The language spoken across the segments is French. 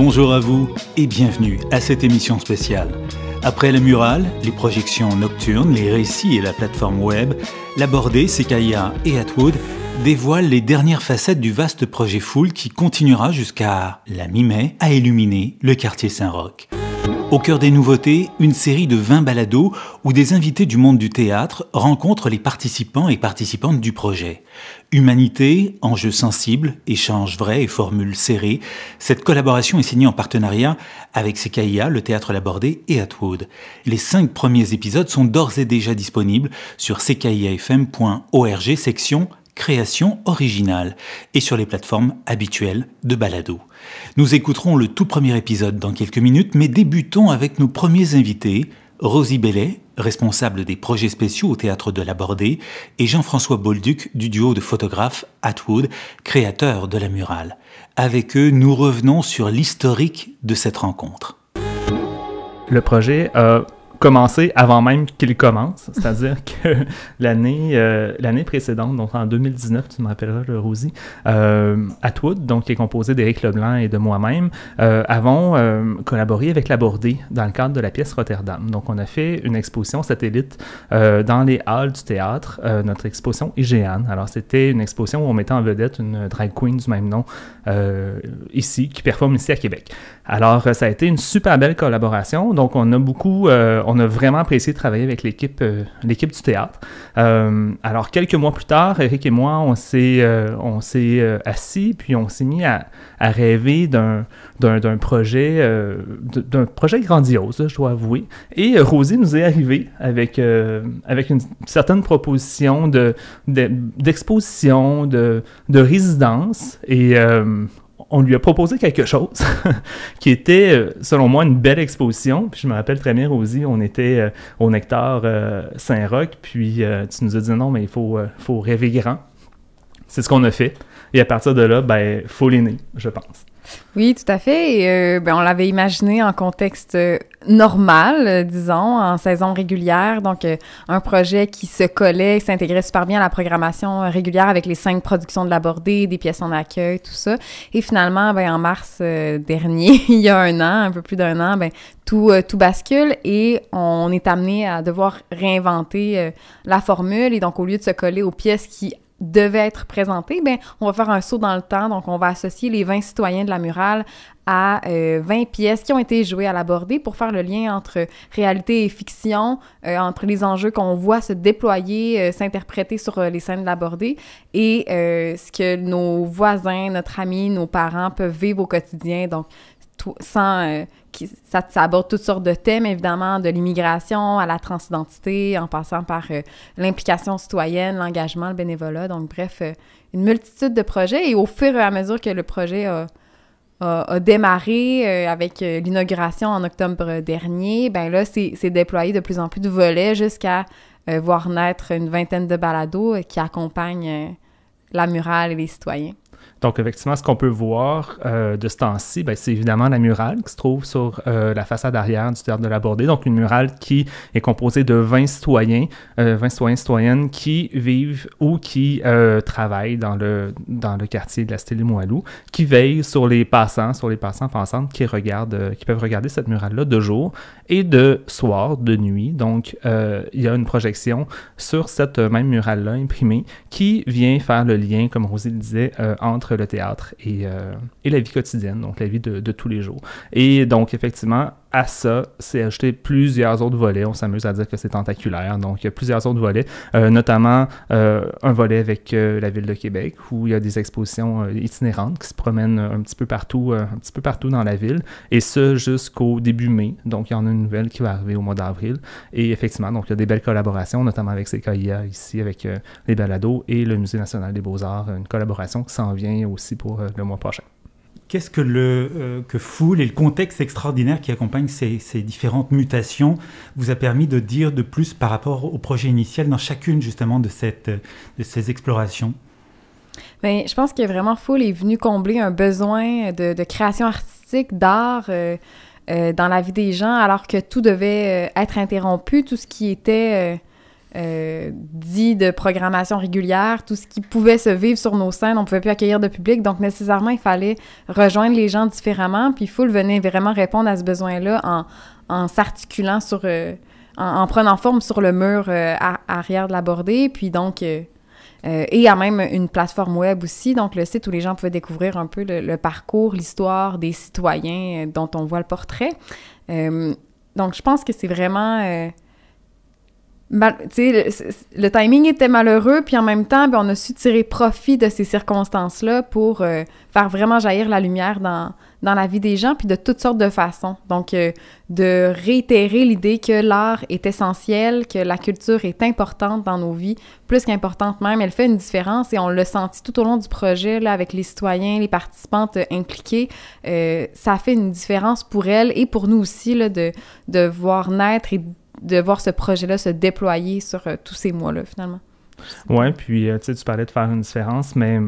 Bonjour à vous et bienvenue à cette émission spéciale. Après la murale, les projections nocturnes, les récits et la plateforme web, la Bordée, Sequoia et Atwood dévoilent les dernières facettes du vaste projet Fool qui continuera jusqu'à la mi-mai à illuminer le quartier Saint-Roch. Au cœur des nouveautés, une série de 20 balados où des invités du monde du théâtre rencontrent les participants et participantes du projet. Humanité, enjeux sensibles, échanges vrais et formules serrées, cette collaboration est signée en partenariat avec Sequoia, le Théâtre La Bordée et Atwood. Les 5 premiers épisodes sont d'ores et déjà disponibles sur sequoiafm.org section création originale et sur les plateformes habituelles de balado. Nous écouterons le tout premier épisode dans quelques minutes, mais débutons avec nos premiers invités, Rosie Bellet, responsable des projets spéciaux au Théâtre de la Bordée, et Jean-François Bolduc du duo de photographes Atwood, créateur de la murale. Avec eux, nous revenons sur l'historique de cette rencontre. Le projet a commencé avant même qu'il commence, c'est-à-dire que l'année précédente, donc en 2019, tu me rappelleras, Rosie, Atwood, donc qui est composé d'Éric Leblanc et de moi-même, avons collaboré avec La Bordée dans le cadre de la pièce Rotterdam. Donc on a fait une exposition satellite dans les halls du théâtre, notre exposition Igéane. Alors c'était une exposition où on mettait en vedette une drag queen du même nom ici, qui performe ici à Québec. Alors ça a été une super belle collaboration, donc on a vraiment apprécié de travailler avec l'équipe du théâtre. Alors, quelques mois plus tard, Eric et moi, on s'est assis, puis on s'est mis à rêver d'un projet grandiose, je dois avouer. Et Rosie nous est arrivée avec une certaine proposition d'exposition, de résidence, et on lui a proposé quelque chose qui était, selon moi, une belle exposition. Puis je me rappelle très bien, Rosie, on était au Nectar Saint-Roch, puis tu nous as dit non, mais il faut rêver grand. C'est ce qu'on a fait. Et à partir de là, Fool est né, je pense. Oui, tout à fait. Et, on l'avait imaginé en contexte normal, disons, en saison régulière. Donc, un projet qui se collait, qui s'intégrait super bien à la programmation régulière avec les 5 productions de La Bordée, des pièces en accueil, tout ça. Et finalement, en mars dernier, il y a un peu plus d'1 an, tout bascule et on est amené à devoir réinventer la formule. Et donc, au lieu de se coller aux pièces qui devait être présenté, on va faire un saut dans le temps. Donc, on va associer les 20 citoyens de la murale à 20 pièces qui ont été jouées à La Bordée pour faire le lien entre réalité et fiction, entre les enjeux qu'on voit se déployer, s'interpréter sur les scènes de La Bordée et ce que nos voisins, notre ami, nos parents peuvent vivre au quotidien. Donc, ça aborde toutes sortes de thèmes, évidemment, de l'immigration à la transidentité, en passant par l'implication citoyenne, l'engagement, le bénévolat. Donc, bref, une multitude de projets. Et au fur et à mesure que le projet a démarré avec l'inauguration en octobre dernier, là, c'est déployé de plus en plus de volets jusqu'à voir naître une vingtaine de balados qui accompagnent la murale et les citoyens. Donc, effectivement, ce qu'on peut voir de ce temps-ci, c'est évidemment la murale qui se trouve sur la façade arrière du Théâtre de la Bordée. Donc, une murale qui est composée de 20 citoyens, 20 citoyens-citoyennes qui vivent ou qui travaillent dans le quartier de la Cité-Limoilou, qui veillent sur les passants passantes qui peuvent regarder cette murale-là de jour et de soir, de nuit. Donc, il y a une projection sur cette même murale-là imprimée qui vient faire le lien, comme Rosie le disait, entre le théâtre et la vie quotidienne, donc la vie de tous les jours. Et donc, effectivement, à ça, c'est ajouté plusieurs autres volets. On s'amuse à dire que c'est tentaculaire. Donc, il y a plusieurs autres volets, notamment un volet avec la Ville de Québec, où il y a des expositions itinérantes qui se promènent un petit peu partout dans la ville, et ce, jusqu'au début mai. Donc, il y en a une nouvelle qui va arriver au mois d'avril. Et effectivement, donc, il y a des belles collaborations, notamment avec Sequoia, ici, avec les balados, et le Musée national des beaux-arts, une collaboration qui s'en vient aussi pour le mois prochain. Qu'est-ce que Fool et le contexte extraordinaire qui accompagne ces différentes mutations vous a permis de dire de plus par rapport au projet initial dans chacune justement de ces explorations? Je pense que vraiment Fool est venu combler un besoin de création artistique, d'art dans la vie des gens, alors que tout devait être interrompu, tout ce qui était dit de programmation régulière, tout ce qui pouvait se vivre sur nos scènes, on ne pouvait plus accueillir de public, donc nécessairement, il fallait rejoindre les gens différemment, puis Foule venait vraiment répondre à ce besoin-là en s'articulant sur... en prenant forme sur le mur arrière de la bordée, puis donc... et il y a même une plateforme web aussi, donc le site où les gens pouvaient découvrir un peu le parcours, l'histoire des citoyens dont on voit le portrait. Donc, je pense que c'est vraiment... le timing était malheureux, puis en même temps, on a su tirer profit de ces circonstances-là pour faire vraiment jaillir la lumière dans la vie des gens, puis de toutes sortes de façons. Donc, de réitérer l'idée que l'art est essentiel, que la culture est importante dans nos vies, plus qu'importante même. Elle fait une différence et on l'a senti tout au long du projet, là, avec les citoyens, les participantes impliquées. Ça fait une différence pour elles et pour nous aussi, là, de voir naître et de voir ce projet-là se déployer sur tous ces mois-là, finalement. Oui, puis tu parlais de faire une différence, mais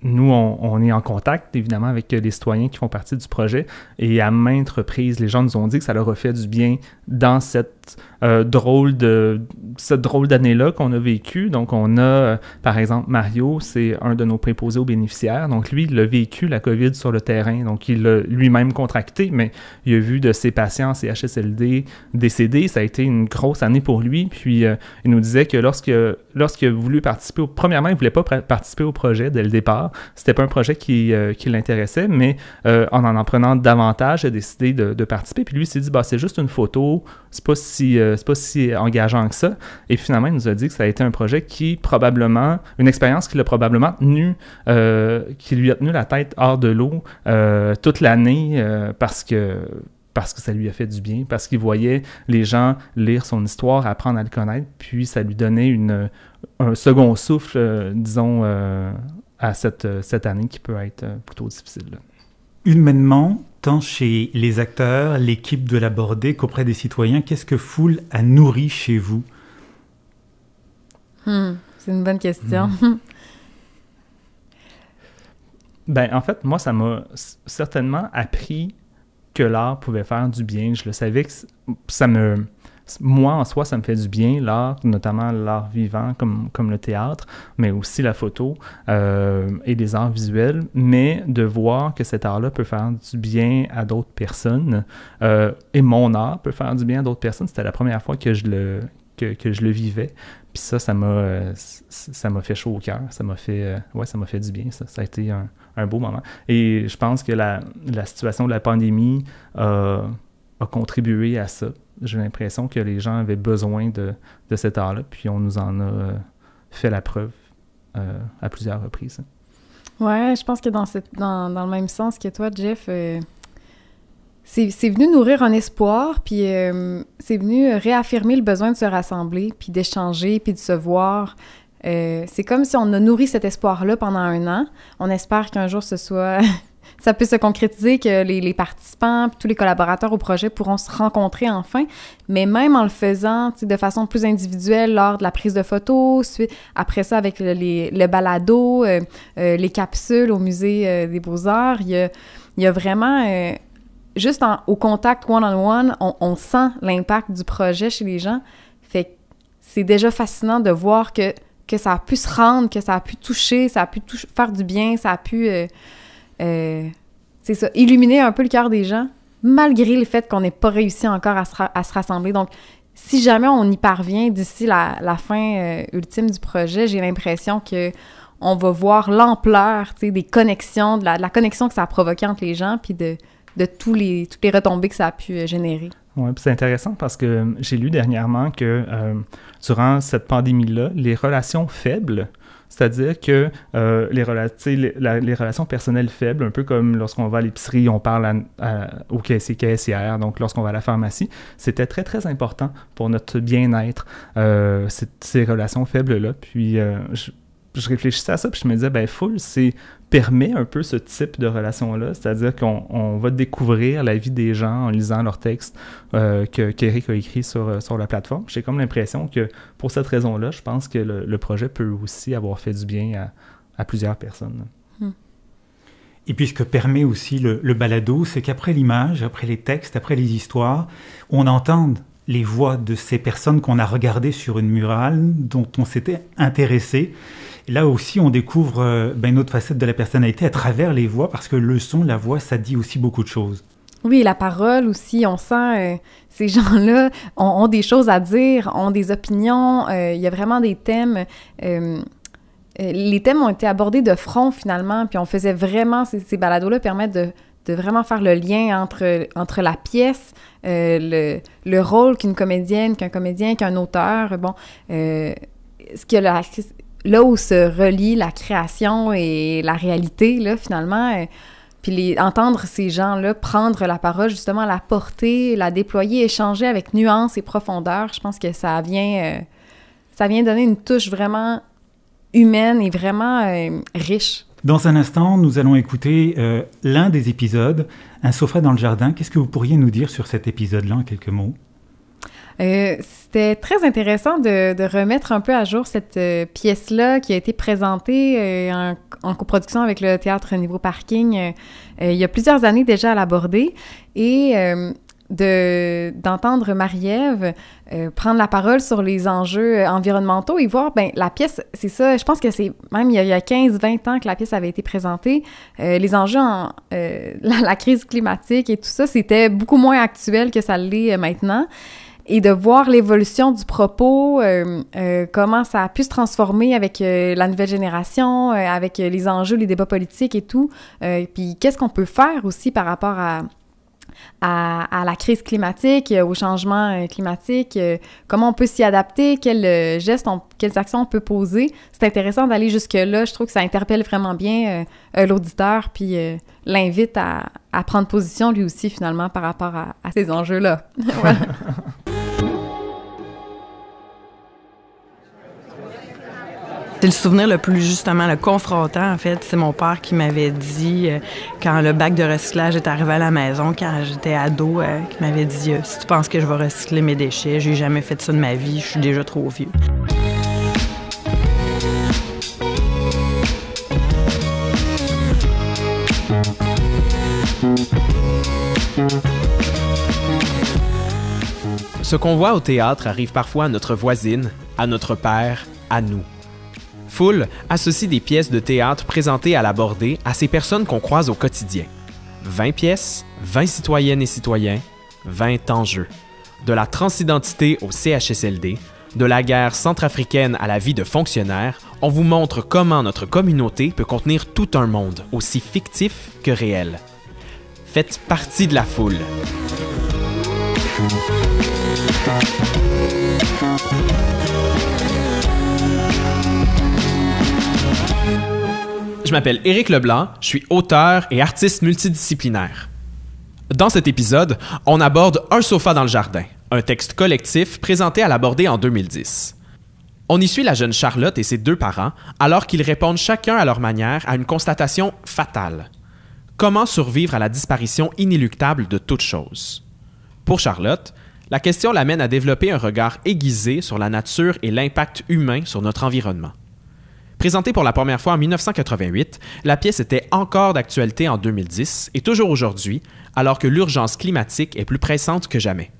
nous, on est en contact, évidemment, avec les citoyens qui font partie du projet, et à maintes reprises, les gens nous ont dit que ça leur a fait du bien dans cette drôle d'année-là qu'on a vécue. Donc, on a, par exemple, Mario, c'est un de nos préposés aux bénéficiaires. Donc, lui, il a vécu la COVID sur le terrain. Donc, il l'a lui-même contracté, mais il a vu de ses patients CHSLD décédés. Ça a été une grosse année pour lui. Puis, il nous disait que lorsqu'il a voulu participer, premièrement, il ne voulait pas participer au projet dès le départ. C'était pas un projet qui l'intéressait, mais en prenant davantage, il a décidé de participer. Puis lui, il s'est dit, c'est juste une photo, c'est pas si engageant que ça. Et finalement, il nous a dit que ça a été un projet une expérience qui l'a probablement tenu, qui lui a tenu la tête hors de l'eau toute l'année parce que ça lui a fait du bien, parce qu'il voyait les gens lire son histoire, apprendre à le connaître, puis ça lui donnait un second souffle, disons, à cette année qui peut être plutôt difficile. Humainement, tant chez les acteurs, l'équipe de la Bordée qu'auprès des citoyens, qu'est-ce que Foule a nourri chez vous? C'est une bonne question. En fait, moi, ça m'a certainement appris que l'art pouvait faire du bien. Je le savais que moi, en soi, ça me fait du bien, l'art, notamment l'art vivant comme le théâtre, mais aussi la photo et les arts visuels, mais de voir que cet art-là peut faire du bien à d'autres personnes et mon art peut faire du bien à d'autres personnes, c'était la première fois que je le vivais. Puis ça m'a fait chaud au cœur, ça m'a fait du bien, ça a été un beau moment. Et je pense que la situation de la pandémie a contribué à ça. J'ai l'impression que les gens avaient besoin de cet art-là, puis on nous en a fait la preuve à plusieurs reprises. Ouais, je pense que dans le même sens que toi, Jeff, c'est venu nourrir un espoir, puis c'est venu réaffirmer le besoin de se rassembler, puis d'échanger, puis de se voir. C'est comme si on a nourri cet espoir-là pendant 1 an. On espère qu'un jour ça peut se concrétiser, que les participants puis tous les collaborateurs au projet pourront se rencontrer enfin, mais même en le faisant de façon plus individuelle lors de la prise de photos, après ça avec le balado, les capsules au Musée des Beaux-Arts, il y a vraiment... juste au contact one-on-one, on sent l'impact du projet chez les gens. Fait que c'est déjà fascinant de voir que ça a pu se rendre, que ça a pu toucher, ça a pu faire du bien, ça a pu... c'est ça, illuminer un peu le cœur des gens, malgré le fait qu'on n'ait pas réussi encore à se rassembler. Donc, si jamais on y parvient d'ici la fin ultime du projet, j'ai l'impression qu'on va voir l'ampleur des connexions, de la connexion que ça a provoqué entre les gens, puis de toutes les retombées que ça a pu générer. Oui, puis c'est intéressant parce que j'ai lu dernièrement que durant cette pandémie-là, les relations faibles, c'est-à-dire que les relations personnelles faibles, un peu comme lorsqu'on va à l'épicerie, on parle au caissière, donc lorsqu'on va à la pharmacie, c'était très, très important pour notre bien-être, ces relations faibles-là. Puis je réfléchissais à ça, puis je me disais, Foule, permet un peu ce type de relation-là, c'est-à-dire qu'on va découvrir la vie des gens en lisant leurs textes qu'Éric a écrit sur la plateforme. J'ai comme l'impression que pour cette raison-là, je pense que le projet peut aussi avoir fait du bien à plusieurs personnes. Et puis ce que permet aussi le balado, c'est qu'après l'image, après les textes, après les histoires, on entende les voix de ces personnes qu'on a regardées sur une murale, dont on s'était intéressé. Et là aussi, on découvre une autre facette de la personnalité à travers les voix, parce que le son, la voix, ça dit aussi beaucoup de choses. Oui, la parole aussi, on sent ces gens-là ont des choses à dire, ont des opinions, il y a vraiment des thèmes. Les thèmes ont été abordés de front, finalement, puis on faisait vraiment, ces balados-là permettent de vraiment faire le lien entre la pièce, le rôle qu'un comédien, qu'un auteur, là où se relie la création et la réalité, là, finalement, puis entendre ces gens-là prendre la parole, justement, la porter, la déployer, échanger avec nuance et profondeur, je pense que ça vient donner une touche vraiment humaine et vraiment riche. Dans un instant, nous allons écouter l'un des épisodes, Un sofa dans le jardin. Qu'est-ce que vous pourriez nous dire sur cet épisode-là en quelques mots? C'était très intéressant de remettre un peu à jour cette pièce-là qui a été présentée en coproduction avec le Théâtre Niveau Parking il y a plusieurs années déjà à l'Abordé, et d'entendre Marie-Ève prendre la parole sur les enjeux environnementaux et voir, la pièce, c'est ça, je pense que c'est même il y a 15-20 ans que la pièce avait été présentée, les enjeux la crise climatique et tout ça, c'était beaucoup moins actuel que ça l'est maintenant. Et de voir l'évolution du propos, comment ça a pu se transformer avec la nouvelle génération, avec les enjeux, les débats politiques et tout. Puis qu'est-ce qu'on peut faire aussi par rapport à la crise climatique, au changement climatique, comment on peut s'y adapter, quelles actions on peut poser. C'est intéressant d'aller jusque-là. Je trouve que ça interpelle vraiment bien l'auditeur, puis l'invite à prendre position lui aussi, finalement, par rapport à ces enjeux-là. Voilà. C'est le souvenir le plus, justement, le confrontant, en fait. C'est mon père qui m'avait dit, quand le bac de recyclage est arrivé à la maison, quand j'étais ado, qui m'avait dit « Si tu penses que je vais recycler mes déchets, j'ai jamais fait ça de ma vie, je suis déjà trop vieux. » Ce qu'on voit au théâtre arrive parfois à notre voisine, à notre père, à nous. Foule associe des pièces de théâtre présentées à l'Abordé à ces personnes qu'on croise au quotidien. 20 pièces, 20 citoyennes et citoyens, 20 enjeux. De la transidentité au CHSLD, de la guerre centrafricaine à la vie de fonctionnaire, on vous montre comment notre communauté peut contenir tout un monde, aussi fictif que réel. Faites partie de la foule. Je m'appelle Éric Leblanc, je suis auteur et artiste multidisciplinaire. Dans cet épisode, on aborde Un sofa dans le jardin, un texte collectif présenté à l'Abordé en 2010. On y suit la jeune Charlotte et ses deux parents alors qu'ils répondent chacun à leur manière à une constatation fatale. Comment survivre à la disparition inéluctable de toute chose? Pour Charlotte, la question l'amène à développer un regard aiguisé sur la nature et l'impact humain sur notre environnement. Présentée pour la première fois en 1988, la pièce était encore d'actualité en 2010 et toujours aujourd'hui, alors que l'urgence climatique est plus pressante que jamais.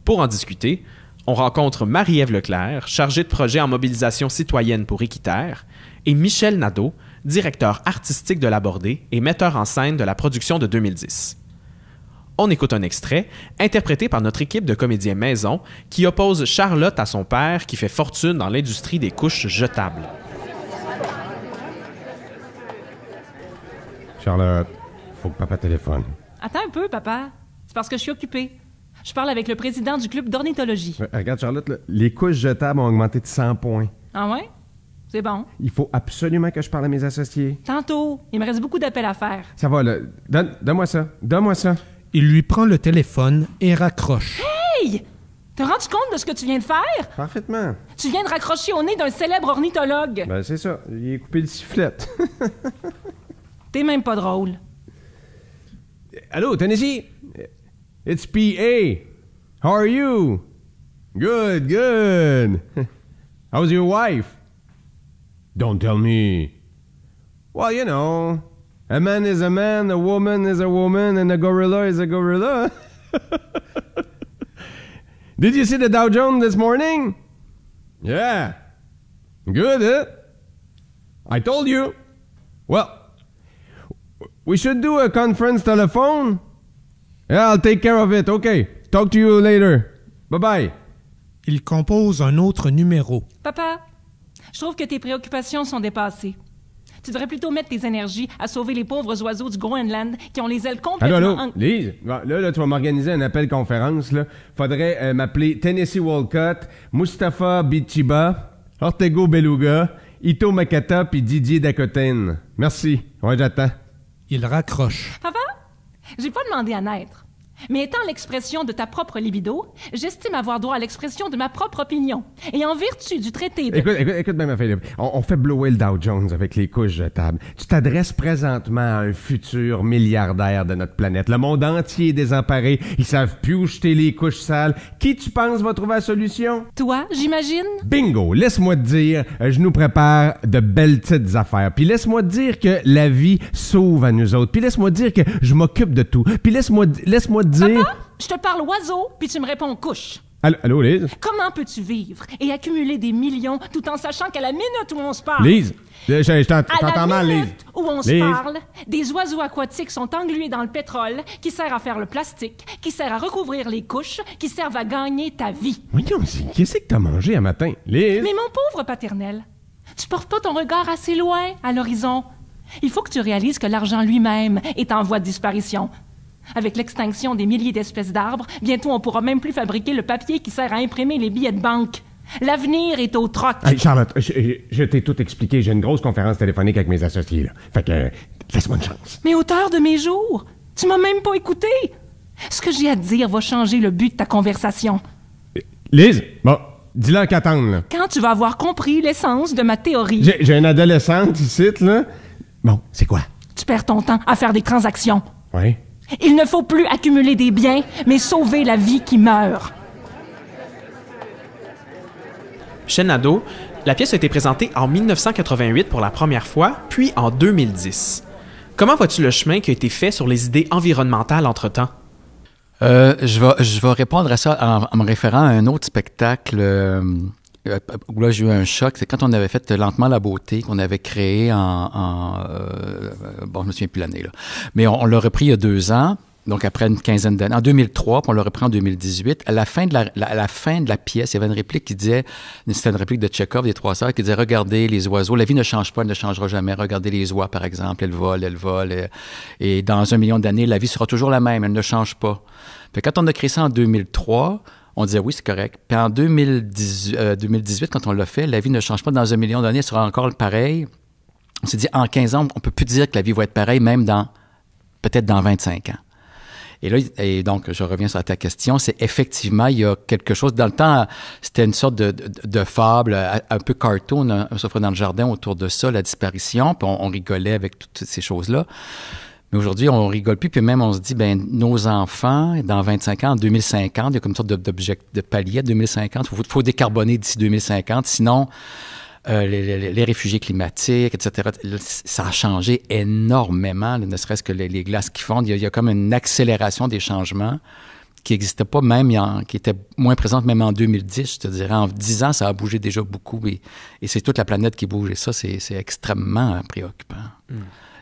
Pour en discuter, on rencontre Marie-Ève Leclerc, chargée de projet en mobilisation citoyenne pour Équiterre, et Michel Nadeau, directeur artistique de l'Abordé et metteur en scène de la production de 2010. On écoute un extrait, interprété par notre équipe de comédiens maison, qui oppose Charlotte à son père qui fait fortune dans l'industrie des couches jetables. Charlotte, faut que papa téléphone. Attends un peu, papa. C'est parce que je suis occupée. Je parle avec le président du club d'ornithologie. Regarde, Charlotte, là, les couches jetables ont augmenté de 100 points. Ah ouais? C'est bon. Il faut absolument que je parle à mes associés. Tantôt. Il me reste beaucoup d'appels à faire. Ça va, là. Donne-moi ça. Donne-moi ça. Il lui prend le téléphone et raccroche. Hey! T'as rendu compte de ce que tu viens de faire? Parfaitement. Tu viens de raccrocher au nez d'un célèbre ornithologue. Ben, c'est ça. Il a coupé le sifflet. T'es même pas drôle. Allô, Tennessee? It's P.A. How are you? Good, good. How's your wife? Don't tell me. Well, you know, a man is a man, a woman is a woman, and a gorilla is a gorilla. Did you see the Dow Jones this morning? Yeah. Good, huh? I told you. Well, we should do a conference telephone. Yeah, I'll take care of it. Okay. Talk to you later. Bye-bye. Il compose un autre numéro. Papa, je trouve que tes préoccupations sont dépassées. Tu devrais plutôt mettre tes énergies à sauver les pauvres oiseaux du Groenland qui ont les ailes complètement... Allô, Lise, là, tu vas m'organiser un appel conférence, là. Faudrait m'appeler Tennessee Walcott, Mustapha Bichiba, Ortego Beluga, Ito Makata puis Didier Dacoten. Merci. Ouais, j'attends. Il raccroche. Papa, j'ai pas demandé à naître. Mais étant l'expression de ta propre libido, j'estime avoir droit à l'expression de ma propre opinion. Et en vertu du traité de... Écoute bien, ma fille. On fait blower le Dow Jones avec les couches jetables. Tu t'adresses présentement à un futur milliardaire de notre planète. Le monde entier est désemparé. Ils savent plus où jeter les couches sales. Qui tu penses va trouver la solution? Toi, j'imagine? Bingo! Laisse-moi te dire, je nous prépare de belles petites affaires. Puis laisse-moi te dire que la vie sauve à nous autres. Puis laisse-moi te dire que je m'occupe de tout. Puis laisse-moi te dire... Papa, je te parle oiseau, puis tu me réponds couche. Allô, Lise? Comment peux-tu vivre et accumuler des millions tout en sachant qu'à la minute où on se parle... Lise, je t'entends mal, Lise. À la minute où on se parle, des oiseaux aquatiques sont englués dans le pétrole qui sert à faire le plastique, qui sert à recouvrir les couches, qui servent à gagner ta vie. Voyons, qu'est-ce que t'as mangé un matin, Lise? Mais mon pauvre paternel, tu portes pas ton regard assez loin à l'horizon. Il faut que tu réalises que l'argent lui-même est en voie de disparition. Avec l'extinction des milliers d'espèces d'arbres, bientôt on pourra même plus fabriquer le papier qui sert à imprimer les billets de banque. L'avenir est au troc. Hey, Charlotte, je t'ai tout expliqué. J'ai une grosse conférence téléphonique avec mes associés, là. Fait que, laisse-moi une chance. Mais auteur de mes jours, tu m'as même pas écouté. Ce que j'ai à te dire va changer le but de ta conversation. Lise, bon, dis-leur qu'attendre, là. Quand tu vas avoir compris l'essence de ma théorie... J'ai une adolescente ici, là. Bon, c'est quoi? Tu perds ton temps à faire des transactions. Oui. Il ne faut plus accumuler des biens, mais sauver la vie qui meurt. Chez Nadeau, la pièce a été présentée en 1988 pour la première fois, puis en 2010. Comment vois-tu le chemin qui a été fait sur les idées environnementales entre-temps? Je vais répondre à ça en me référant à un autre spectacle où là j'ai eu un choc. C'est quand on avait fait Lentement la beauté, qu'on avait créé bon, je me souviens plus l'année, là. Mais on l'a repris il y a 2 ans, donc après une quinzaine d'années, en 2003, puis on l'a repris en 2018. À la fin de la pièce, il y avait une réplique qui disait, c'était une réplique de Tchekhov, des 3 sœurs, qui disait « Regardez les oiseaux, la vie ne change pas, elle ne changera jamais. Regardez les oies, par exemple, elles volent. Et dans 1 million d'années, la vie sera toujours la même, elle ne change pas. » Fait quand on a créé ça en 2003, on disait oui, c'est correct. Puis en 2018, quand on l'a fait, la vie ne change pas dans 1 million d'années, elle sera encore pareil. On s'est dit, en 15 ans, on peut plus dire que la vie va être pareille, même peut-être dans 25 ans. Et donc, je reviens sur ta question, c'est effectivement, il y a quelque chose, dans le temps, c'était une sorte de fable, un peu cartoon, sauf dans le jardin autour de ça, la disparition, puis on rigolait avec toutes ces choses-là. Mais aujourd'hui, on rigole plus, puis même on se dit, nos enfants, dans 25 ans, en 2050, il y a comme une sorte de palier, 2050, il faut décarboner d'ici 2050, sinon, les réfugiés climatiques, etc., ça a changé énormément, ne serait-ce que les glaces qui fondent. Il y a comme une accélération des changements qui n'existait pas même, qui était moins présente même en 2010, je te dirais. En 10 ans, ça a bougé déjà beaucoup, et c'est toute la planète qui bouge, et ça, c'est extrêmement préoccupant.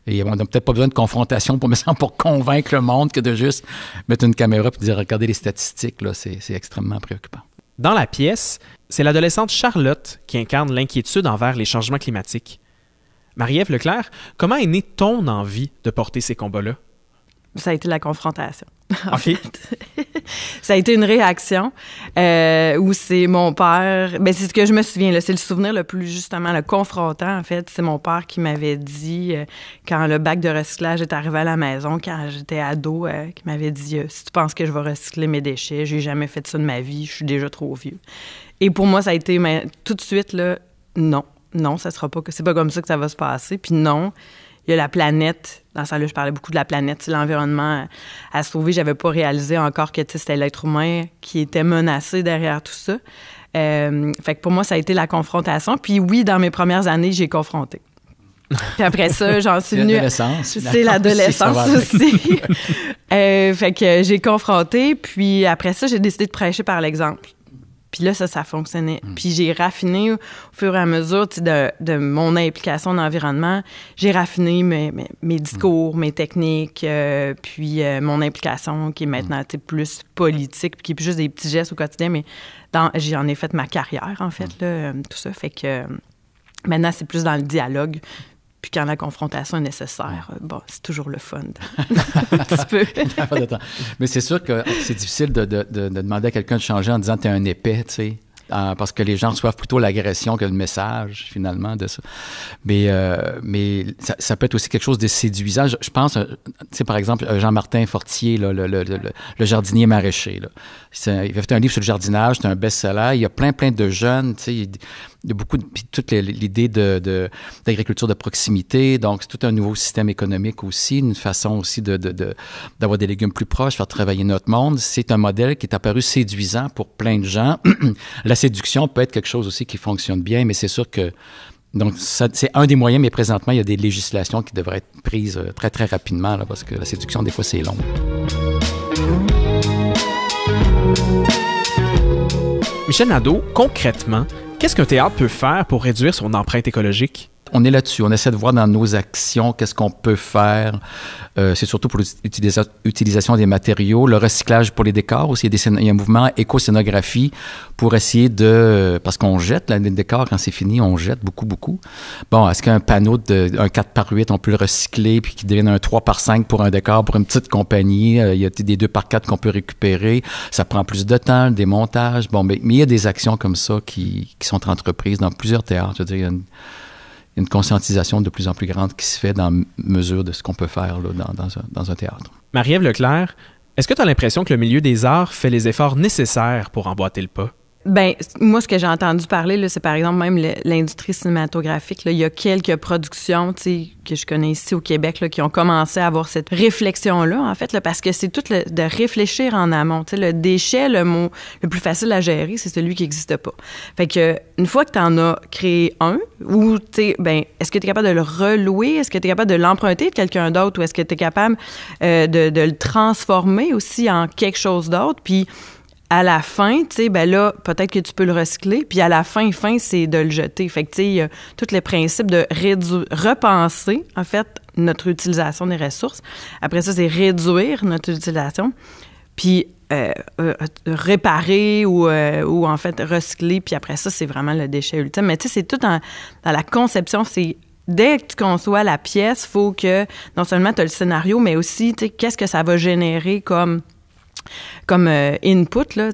Et on n'a peut-être pas besoin de confrontation pour convaincre le monde que de juste mettre une caméra et dire « Regardez les statistiques, là, c'est extrêmement préoccupant. » Dans la pièce, c'est l'adolescente Charlotte qui incarne l'inquiétude envers les changements climatiques. Marie-Ève Leclerc, comment est née ton envie de porter ces combats-là? Ça a été la confrontation. OK. Ça a été une réaction où c'est mon père... c'est ce que je me souviens, là, c'est le souvenir le plus justement le confrontant, en fait. C'est mon père qui m'avait dit, quand le bac de recyclage est arrivé à la maison, quand j'étais ado, qui m'avait dit « Si tu penses que je vais recycler mes déchets, j'ai jamais fait ça de ma vie, je suis déjà trop vieux. » Et pour moi, ça a été tout de suite, là, non, ça sera pas... C'est pas comme ça que ça va se passer. Puis non... Il y a la planète. Dans ça, là, je parlais beaucoup de la planète, l'environnement à sauver. J'avais pas réalisé encore que c'était l'être humain qui était menacé derrière tout ça. Fait que pour moi, ça a été la confrontation. Puis oui, dans mes premières années, j'ai confronté. Puis après ça, j'en suis venue... L'adolescence. C'est l'adolescence aussi. Fait que j'ai confronté, puis après ça, j'ai décidé de prêcher par l'exemple. Puis là, ça fonctionnait. Puis j'ai raffiné au fur et à mesure de mon implication dans l'environnement. J'ai raffiné mes discours, mes techniques, puis mon implication qui est maintenant plus politique, puis qui est plus juste des petits gestes au quotidien, mais j'en ai fait ma carrière, en fait, là, tout ça. Fait que maintenant, c'est plus dans le dialogue. Puis quand la confrontation est nécessaire, c'est toujours le fun. Un petit peu. Mais c'est sûr que c'est difficile de demander à quelqu'un de changer en disant « t'es un épais », tu sais. Parce que les gens reçoivent plutôt l'agression que le message, finalement, de ça. Mais ça peut être aussi quelque chose de séduisant. Je pense, tu sais, par exemple, Jean-Martin Fortier, là, le jardinier maraîcher. Là. Il avait fait un livre sur le jardinage, c'est un best-seller. Il y a plein de jeunes, tu sais, il y a beaucoup puis toute l'idée d'agriculture de proximité. Donc, c'est tout un nouveau système économique aussi, une façon aussi d'avoir des légumes plus proches, faire travailler notre monde. C'est un modèle qui est apparu séduisant pour plein de gens. La séduction peut être quelque chose aussi qui fonctionne bien, mais c'est sûr que donc c'est un des moyens, mais présentement, il y a des législations qui devraient être prises très, très rapidement, là, parce que la séduction, des fois, c'est long. Michel Nadeau, concrètement, qu'est-ce qu'un théâtre peut faire pour réduire son empreinte écologique? On est là-dessus. On essaie de voir dans nos actions qu'est-ce qu'on peut faire. C'est surtout pour l'utilisation des matériaux, le recyclage pour les décors aussi. Il y a un mouvement éco-scénographie pour essayer parce qu'on jette les décors quand c'est fini, on jette beaucoup. Bon, est-ce qu'un panneau un 4x8, on peut le recycler puis qu'il devienne un 3x5 pour un décor pour une petite compagnie? Il y a des 2x4 qu'on peut récupérer. Ça prend plus de temps, le démontage. Bon, mais il y a des actions comme ça qui sont entreprises dans plusieurs théâtres. Je veux dire, il y a une conscientisation de plus en plus grande qui se fait dans mesure de ce qu'on peut faire là, dans un théâtre. Marie-Ève Leclerc, est-ce que tu as l'impression que le milieu des arts fait les efforts nécessaires pour emboîter le pas? Ben moi, ce que j'ai entendu parler, là, c'est par exemple même l'industrie cinématographique. Là, il y a quelques productions que je connais ici au Québec là, qui ont commencé à avoir cette réflexion-là, en fait, là, parce que c'est tout de réfléchir en amont. T'sais, le déchet, le mot le plus facile à gérer, c'est celui qui n'existe pas. Fait que une fois que tu en as créé un, ou est-ce que tu es capable de le relouer? Est-ce que tu es capable de l'emprunter de quelqu'un d'autre? Ou est-ce que tu es capable de le transformer aussi en quelque chose d'autre? Puis à la fin, tu sais, là, peut-être que tu peux le recycler, puis à la fin, c'est de le jeter. Fait que, tu sais, il y a tous les principes de repenser, en fait, notre utilisation des ressources. Après ça, c'est réduire notre utilisation, puis réparer ou en fait, recycler, puis après ça, c'est vraiment le déchet ultime. Mais tu sais, c'est tout dans la conception, c'est dès que tu conçois la pièce, il faut que, non seulement tu as le scénario, mais aussi, tu sais, qu'est-ce que ça va générer comme input, là,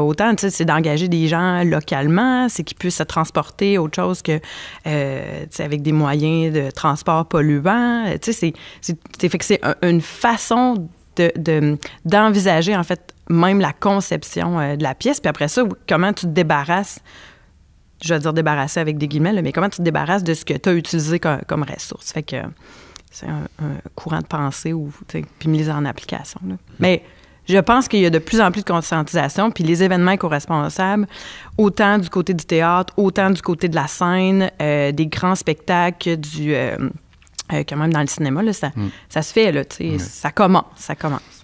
autant c'est d'engager des gens localement, c'est qu'ils puissent se transporter autre chose que avec des moyens de transport polluants. Fait que c'est une façon d'envisager, en fait, même la conception de la pièce. Puis après ça, comment tu te débarrasses, je vais dire débarrasser avec des guillemets, là, mais comment tu te débarrasses de ce que tu as utilisé comme ressource. Fait que c'est un courant de pensée puis mise en application. Là. Mais je pense qu'il y a de plus en plus de conscientisation, puis les événements éco-responsables, autant du côté du théâtre, autant du côté de la scène, des grands spectacles, quand même dans le cinéma, là, ça se fait, là, tu sais, ça commence.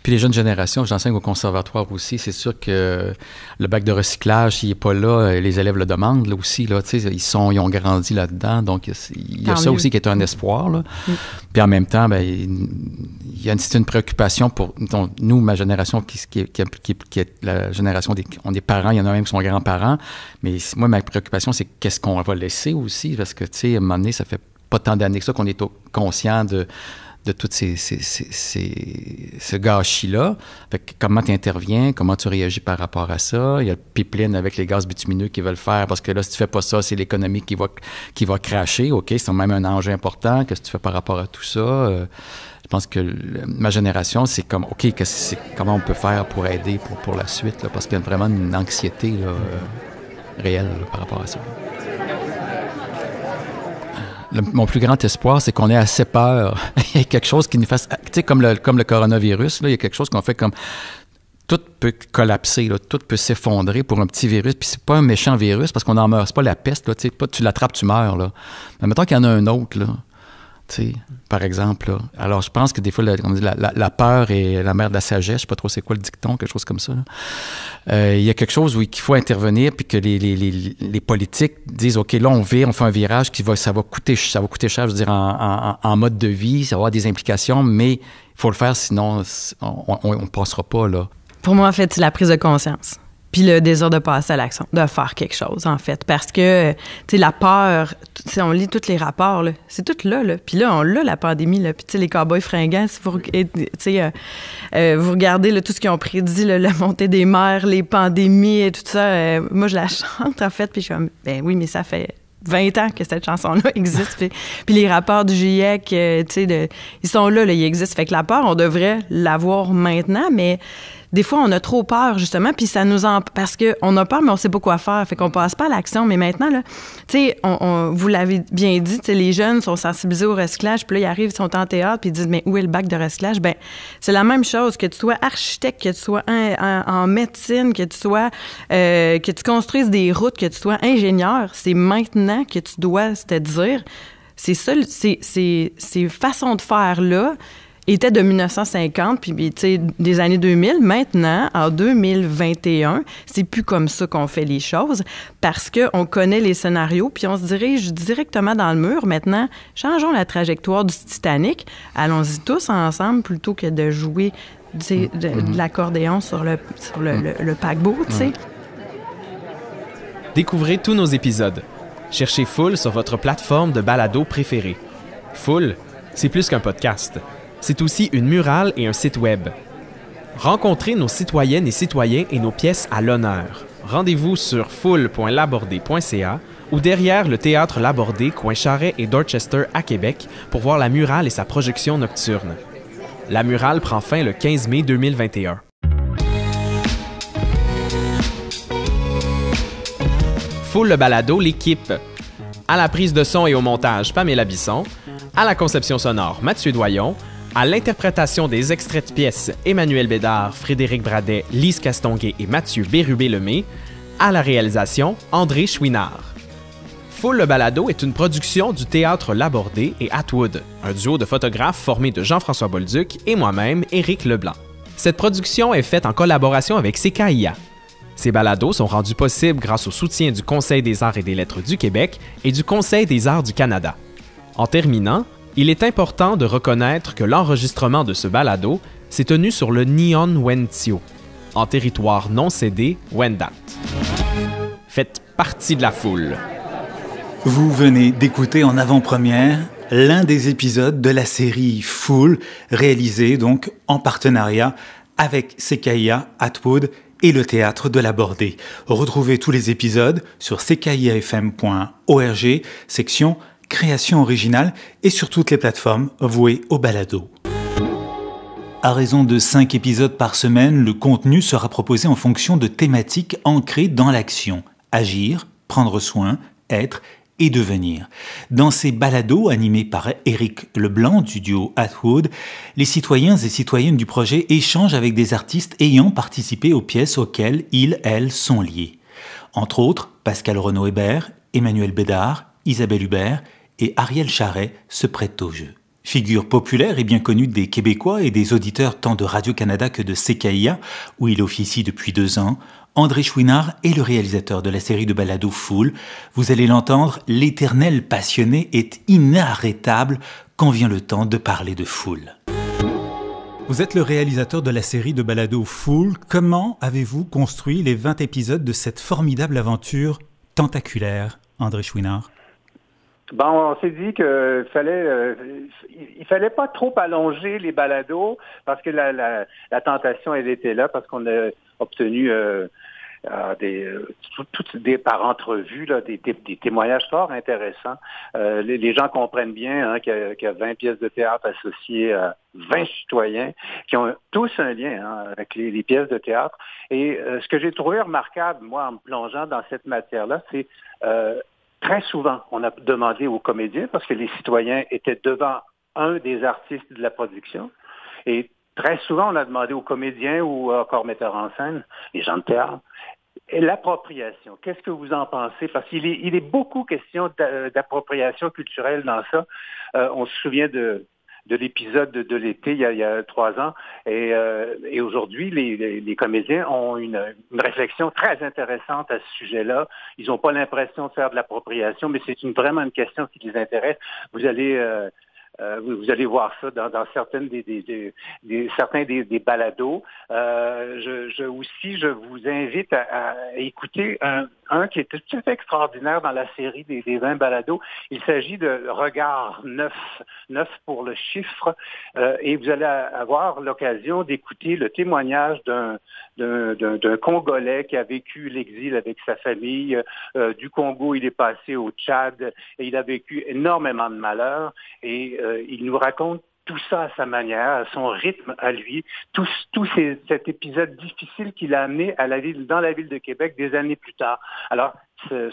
Puis les jeunes générations, j'enseigne au conservatoire aussi, c'est sûr que le bac de recyclage, s'il n'est pas là, les élèves le demandent là aussi, là, tu sais, ils ont grandi là-dedans, donc il y a ça aussi qui est un espoir, là. Puis en même temps, c'est une préoccupation pour nous, ma génération, qui est la génération des parents, il y en a même qui sont grands-parents, mais moi, ma préoccupation, c'est qu'est-ce qu'on va laisser aussi, parce que, tu sais, à un moment donné, ça fait pas tant d'années que ça qu'on est conscient de tout ce gâchis-là. Fait que comment tu interviens, comment tu réagis par rapport à ça. Il y a le pipeline avec les gaz bitumineux qui veulent faire, parce que là, si tu fais pas ça, c'est l'économie qui va crasher. OK, c'est même un enjeu important. Qu'est-ce que tu fais par rapport à tout ça? Je pense que ma génération, c'est comme, OK, comment on peut faire pour aider pour la suite, là, parce qu'il y a vraiment une anxiété là, réelle là, par rapport à ça. Mon plus grand espoir, c'est qu'on ait assez peur. Il y a quelque chose qui nous fasse... Tu sais, comme le coronavirus, là, il y a quelque chose qu'on fait comme... Tout peut collapser, là, tout peut s'effondrer pour un petit virus. Puis c'est pas un méchant virus parce qu'on n'en meurt. C'est pas la peste, là, tu sais, tu l'attrapes, tu meurs, là. Mais mettons qu'il y en a un autre, là. tu sais, par exemple. Là. Alors, je pense que des fois, on dit la peur est la mère de la sagesse. Je ne sais pas trop c'est quoi le dicton, quelque chose comme ça. Il y a quelque chose où il faut intervenir, puis que les politiques disent, OK, là, on fait un virage ça va coûter cher, je veux dire, en mode de vie, ça va avoir des implications, mais il faut le faire, sinon on ne passera pas, là. Pour moi, en fait, c'est la prise de conscience. Puis le désir de passer à l'action, de faire quelque chose, en fait. Parce que, tu sais, la peur, on lit tous les rapports, là, c'est tout là. Puis là, on l'a, la pandémie, là. Puis, tu sais, les cow-boys fringants, si vous, vous regardez là, tout ce qu'ils ont prédit, là, la montée des mers, les pandémies et tout ça, moi, je la chante, en fait. Puis je suis comme, ben oui, mais ça fait 20 ans que cette chanson-là existe. Puis les rapports du GIEC, tu sais, ils sont là, ils existent. Fait que la peur, on devrait l'avoir maintenant, mais des fois, on a trop peur, justement, puis ça nous parce qu'on a peur, mais on sait pas quoi faire. Fait qu'on passe pas à l'action. Mais maintenant, là, tu sais, vous l'avez bien dit, tu sais, les jeunes sont sensibilisés au recyclage, puis là, ils arrivent, ils sont en théâtre, puis ils disent, mais où est le bac de recyclage? Ben, c'est la même chose, que tu sois architecte, que tu sois en médecine, que tu construises des routes, que tu sois ingénieur. C'est maintenant que tu dois te dire, c'est ça, ces façons de faire-là, était de 1950, puis tu sais, des années 2000. Maintenant, en 2021, c'est plus comme ça qu'on fait les choses parce qu'on connaît les scénarios, puis on se dirige directement dans le mur. Maintenant, changeons la trajectoire du Titanic. Allons-y tous ensemble plutôt que de jouer de l'accordéon sur le paquebot, tu sais. Découvrez tous nos épisodes. Cherchez Fool sur votre plateforme de balado préférée. Fool, c'est plus qu'un podcast. C'est aussi une murale et un site web. Rencontrez nos citoyennes et citoyens et nos pièces à l'honneur. Rendez-vous sur fool.labordé.ca ou derrière le Théâtre Labordé, coin Charest et Dorchester à Québec pour voir la murale et sa projection nocturne. La murale prend fin le 15 mai 2021. Fool le balado, l'équipe. À la prise de son et au montage, Pamela Bisson. À la conception sonore, Mathieu Doyon. À l'interprétation des extraits de pièces, Emmanuel Bédard, Frédéric Bradet, Lise Castonguay et Mathieu Bérubé-Lemay. À la réalisation, André Chouinard. Fool le balado est une production du Théâtre Labordé et Atwood, un duo de photographes formé de Jean-François Bolduc et moi-même, Éric Leblanc. Cette production est faite en collaboration avec CKIA. Ces balados sont rendus possibles grâce au soutien du Conseil des arts et des lettres du Québec et du Conseil des arts du Canada. En terminant, il est important de reconnaître que l'enregistrement de ce balado s'est tenu sur le Neon Wentio, en territoire non cédé Wendat. Faites partie de la foule. Vous venez d'écouter en avant-première l'un des épisodes de la série Fool, réalisé donc en partenariat avec CKIA, Atwood et le Théâtre de Labordé. Retrouvez tous les épisodes sur ckiafm.org, section création originale et sur toutes les plateformes vouées au balado. À raison de 5 épisodes par semaine, le contenu sera proposé en fonction de thématiques ancrées dans l'action. Agir, prendre soin, être et devenir. Dans ces balados animés par Éric Leblanc du duo Atwood, les citoyens et citoyennes du projet échangent avec des artistes ayant participé aux pièces auxquelles elles sont liés. Entre autres, Pascal Renaud-Hébert, Emmanuel Bédard, Isabelle Hubert et Ariel Charret se prêtent au jeu. Figure populaire et bien connue des Québécois et des auditeurs tant de Radio-Canada que de CKIA, où il officie depuis 2 ans, André Chouinard est le réalisateur de la série de balados Fool. Vous allez l'entendre, l'éternel passionné est inarrêtable quand vient le temps de parler de Fool. Vous êtes le réalisateur de la série de balados Fool. Comment avez-vous construit les 20 épisodes de cette formidable aventure tentaculaire, André Chouinard? Bon, on s'est dit qu'il fallait pas trop allonger les balados parce que la tentation, elle était là parce qu'on a obtenu par entrevue là, des témoignages fort intéressants. Les gens comprennent bien qu'il y a 20 pièces de théâtre associées à 20 citoyens qui ont tous un lien avec les pièces de théâtre. Et ce que j'ai trouvé remarquable, moi, en me plongeant dans cette matière-là, c'est très souvent, on a demandé aux comédiens, parce que les citoyens étaient devant un des artistes de la production, et très souvent, on a demandé aux comédiens ou encore metteurs en scène, les gens de théâtre, Et l'appropriation, qu'est-ce que vous en pensez? Parce qu'il est beaucoup question d'appropriation culturelle dans ça. On se souvient de l'épisode de l'été il y a 3 ans. Et aujourd'hui, les comédiens ont une réflexion très intéressante à ce sujet-là. Ils n'ont pas l'impression de faire de l'appropriation, mais c'est vraiment une question qui les intéresse. Vous allez voir ça dans certaines certains des balados. Je vous invite à écouter un qui est tout à fait extraordinaire dans la série des 20 balados. Il s'agit de Regard 9 pour le chiffre, et vous allez avoir l'occasion d'écouter le témoignage d'un Congolais qui a vécu l'exil avec sa famille. Du Congo, il est passé au Tchad et il a vécu énormément de malheurs, et il nous raconte tout ça à sa manière, à son rythme à lui, cet épisode difficile qu'il a amené dans la ville de Québec des années plus tard. Alors,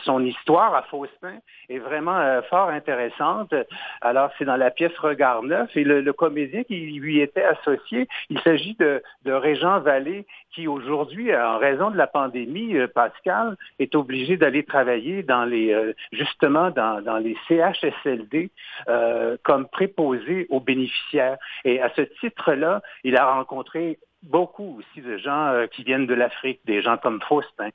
son histoire à Faustin est vraiment fort intéressante. Alors, c'est dans la pièce Regard 9, et le comédien qui lui était associé, il s'agit de Régent Vallée, qui aujourd'hui, en raison de la pandémie, Pascal, est obligé d'aller travailler justement dans les CHSLD comme préposé aux bénéficiaires. Et à ce titre-là, il a rencontré beaucoup aussi de gens qui viennent de l'Afrique, des gens comme Faustin.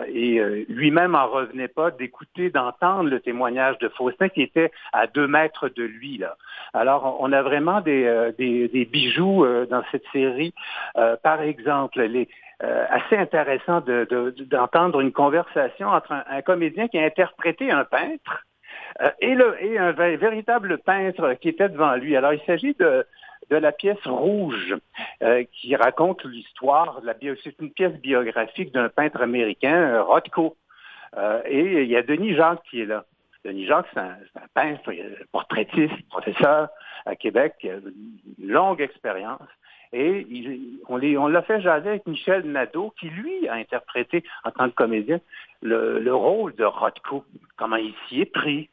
Et lui-même n'en revenait pas d'entendre le témoignage de Faustin qui était à 2 mètres de lui, là. Alors, on a vraiment des bijoux dans cette série. Par exemple, assez intéressant d'entendre une conversation entre un comédien qui a interprété un peintre et un véritable peintre qui était devant lui. Alors, il s'agit de la pièce Rouge, qui raconte l'histoire, c'est une pièce biographique d'un peintre américain, Rothko. Et il y a Denis Jacques qui est là. Denis Jacques, c'est un peintre, portraitiste, professeur à Québec, qui a une longue expérience. Et on l'a fait jaser avec Michel Nadeau, qui, lui, a interprété, en tant que comédien, le rôle de Rothko, comment il s'y est pris.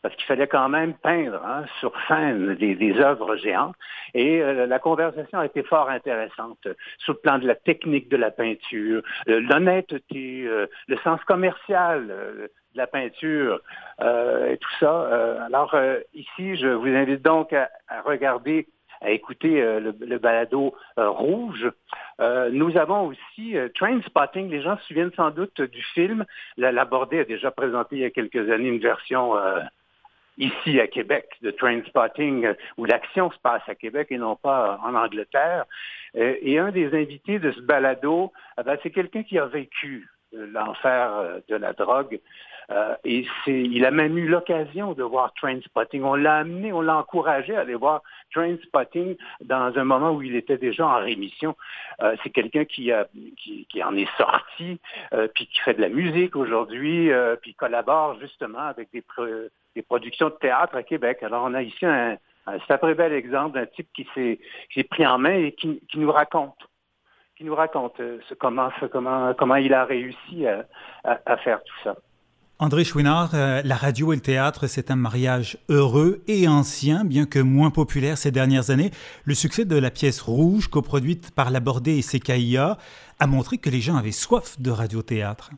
Parce qu'il fallait quand même peindre sur scène des œuvres géantes. Et la conversation a été fort intéressante sur le plan de la technique de la peinture, l'honnêteté, le sens commercial de la peinture, et tout ça. Alors, ici, je vous invite donc à regarder, à écouter le balado Rouge. Nous avons aussi Trainspotting. Les gens se souviennent sans doute du film. La Bordée a déjà présenté il y a quelques années une version ici à Québec de Trainspotting, où l'action se passe à Québec et non pas en Angleterre. Et un des invités de ce balado, c'est quelqu'un qui a vécu l'enfer de la drogue. Et il a même eu l'occasion de voir Trainspotting. On l'a amené, on l'a encouragé à aller voir Trainspotting dans un moment où il était déjà en rémission. C'est quelqu'un qui en est sorti, puis qui fait de la musique aujourd'hui, puis collabore justement avec des productions de théâtre à Québec. Alors on a ici un très bel exemple d'un type qui s'est pris en main et qui nous raconte. Comment il a réussi à faire tout ça. André Chouinard, la radio et le théâtre, c'est un mariage heureux et ancien, bien que moins populaire ces dernières années. Le succès de la pièce Rouge, coproduite par La Bordée et CKIA, a montré que les gens avaient soif de radio-théâtre.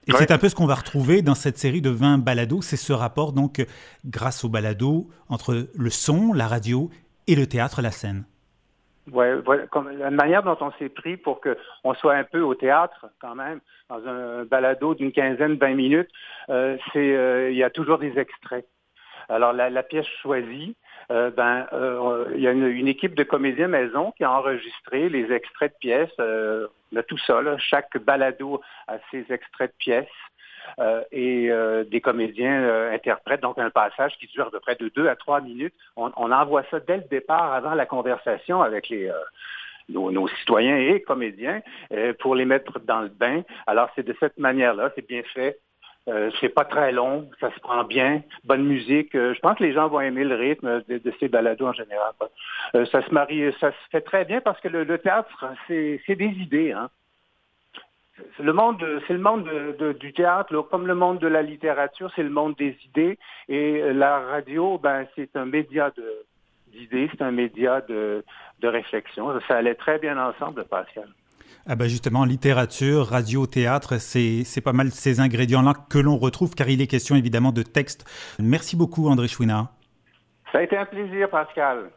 Et c'est un peu ce qu'on va retrouver dans cette série de 20 balados, c'est ce rapport, donc, grâce au balado, entre le son, la radio et le théâtre, la scène. Ouais, voilà, comme la manière dont on s'est pris pour qu'on soit un peu au théâtre, quand même, dans un balado d'une 15-20 minutes, il y a toujours des extraits. Alors, la pièce choisie, il y a une équipe de comédiens maison qui a enregistré les extraits de pièces. On a tout ça, là. Chaque balado a ses extraits de pièces. Et des comédiens interprètent donc un passage qui dure à peu près de 2 à 3 minutes. On envoie ça dès le départ, avant la conversation avec nos citoyens et comédiens, pour les mettre dans le bain. Alors c'est de cette manière-là, c'est bien fait. C'est pas très long, ça se prend bien, bonne musique. Je pense que les gens vont aimer le rythme de ces balados en général. Ça se fait très bien parce que le théâtre, c'est des idées, hein. C'est le monde du théâtre, là, comme le monde de la littérature, c'est le monde des idées. Et la radio, c'est un média d'idées, c'est un média de réflexion. Ça allait très bien ensemble, Pascal. Ah ben justement, littérature, radio, théâtre, c'est pas mal ces ingrédients-là que l'on retrouve, car il est question évidemment de texte. Merci beaucoup, André Chouinard. Ça a été un plaisir, Pascal.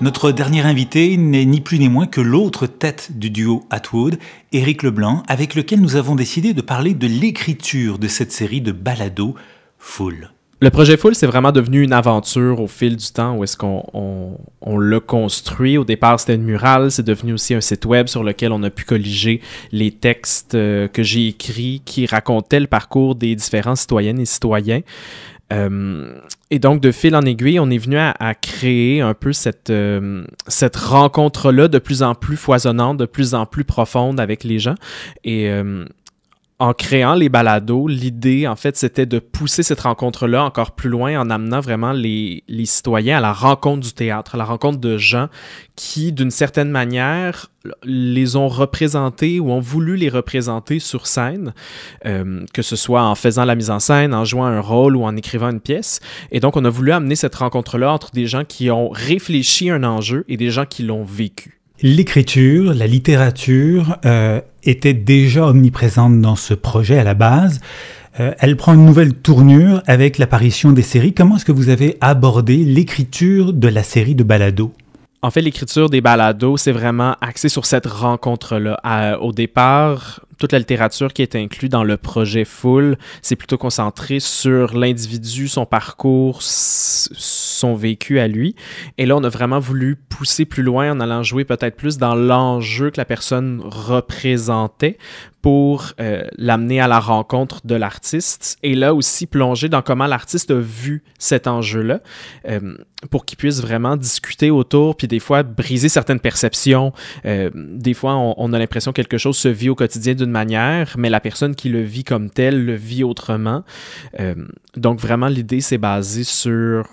Notre dernier invité n'est ni plus ni moins que l'autre tête du duo Atwood, Éric Leblanc, avec lequel nous avons décidé de parler de l'écriture de cette série de balados Fool. Le projet Fool, c'est vraiment devenu une aventure au fil du temps où est-ce qu'on l'a construit. Au départ, c'était une murale. C'est devenu aussi un site web sur lequel on a pu colliger les textes que j'ai écrits qui racontaient le parcours des différents citoyennes et citoyens. Et donc, de fil en aiguille, on est venu à créer un peu cette rencontre-là de plus en plus foisonnante, de plus en plus profonde avec les gens. Et en créant les balados, l'idée, en fait, c'était de pousser cette rencontre-là encore plus loin en amenant vraiment les citoyens à la rencontre du théâtre, à la rencontre de gens qui, d'une certaine manière, les ont représentés ou ont voulu les représenter sur scène, que ce soit en faisant la mise en scène, en jouant un rôle ou en écrivant une pièce. Et donc, on a voulu amener cette rencontre-là entre des gens qui ont réfléchi à un enjeu et des gens qui l'ont vécu. L'écriture, la littérature était déjà omniprésente dans ce projet à la base. Elle prend une nouvelle tournure avec l'apparition des séries. Comment est-ce que vous avez abordé l'écriture de la série de balados? En fait, l'écriture des balados, c'est vraiment axé sur cette rencontre-là. Au départ, toute la littérature qui est inclue dans le projet Fool, c'est plutôt concentré sur l'individu, son parcours, son vécu à lui. Et là, on a vraiment voulu pousser plus loin en allant jouer peut-être plus dans l'enjeu que la personne représentait pour l'amener à la rencontre de l'artiste. Et là aussi, plonger dans comment l'artiste a vu cet enjeu-là pour qu'il puisse vraiment discuter autour, puis des fois briser certaines perceptions. Des fois, on a l'impression que quelque chose se vit au quotidien d'une manière, mais la personne qui le vit comme tel le vit autrement. Donc vraiment, l'idée, c'est basé sur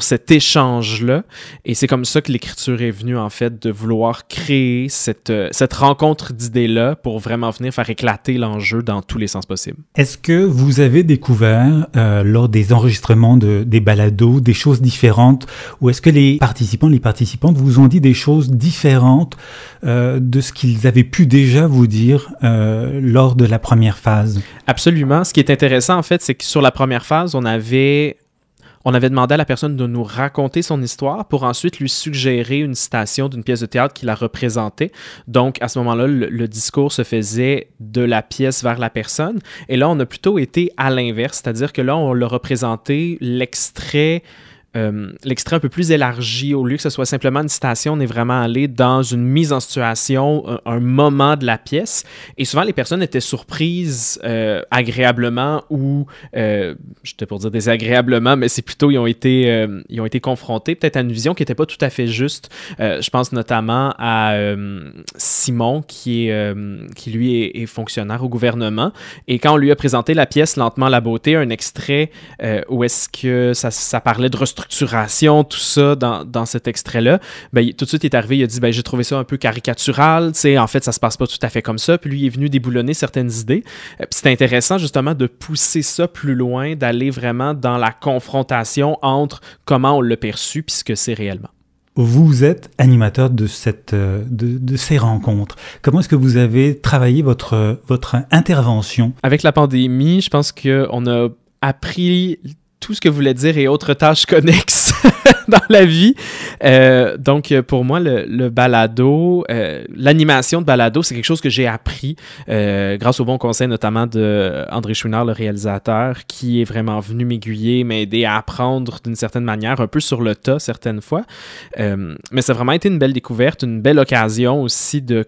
cet échange-là. Et c'est comme ça que l'écriture est venue, en fait, de vouloir créer cette rencontre d'idées-là pour vraiment venir faire éclater l'enjeu dans tous les sens possibles. Est-ce que vous avez découvert, lors des enregistrements des balados, des choses différentes, ou est-ce que les participantes vous ont dit des choses différentes de ce qu'ils avaient pu déjà vous dire lors de la première phase? Absolument. Ce qui est intéressant, en fait, c'est que sur la première phase, on avait demandé à la personne de nous raconter son histoire pour ensuite lui suggérer une citation d'une pièce de théâtre qui la représentait. Donc, à ce moment-là, le discours se faisait de la pièce vers la personne. Et là, on a plutôt été à l'inverse, c'est-à-dire que là, on l'a représenté l'extrait un peu plus élargi. Au lieu que ce soit simplement une citation, on est vraiment allé dans une mise en situation, un moment de la pièce. Et souvent, les personnes étaient surprises agréablement ou, j'étais pour dire désagréablement, mais c'est plutôt, ils ont été confrontés peut-être à une vision qui n'était pas tout à fait juste. Je pense notamment à Simon, qui lui est fonctionnaire au gouvernement. Et quand on lui a présenté la pièce Lentement la beauté, un extrait où est-ce que ça parlait de restructuration, tout ça dans cet extrait-là, ben, tout de suite il est arrivé, il a dit j'ai trouvé ça un peu caricatural, en fait ça se passe pas tout à fait comme ça, puis lui il est venu déboulonner certaines idées. Puis c'est intéressant justement de pousser ça plus loin, d'aller vraiment dans la confrontation entre comment on l'a perçu puis ce que c'est réellement. Vous êtes animateur de ces rencontres. Comment est-ce que vous avez travaillé votre intervention? Avec la pandémie, je pense qu'on a appris tout ce que voulait dire et autres tâches connexes dans la vie. Donc, pour moi, le balado, l'animation de balado, c'est quelque chose que j'ai appris grâce au bon conseil notamment d'André Chouinard, le réalisateur, qui est vraiment venu m'aiguiller, m'aider à apprendre d'une certaine manière, un peu sur le tas certaines fois. Mais ça a vraiment été une belle découverte, une belle occasion aussi de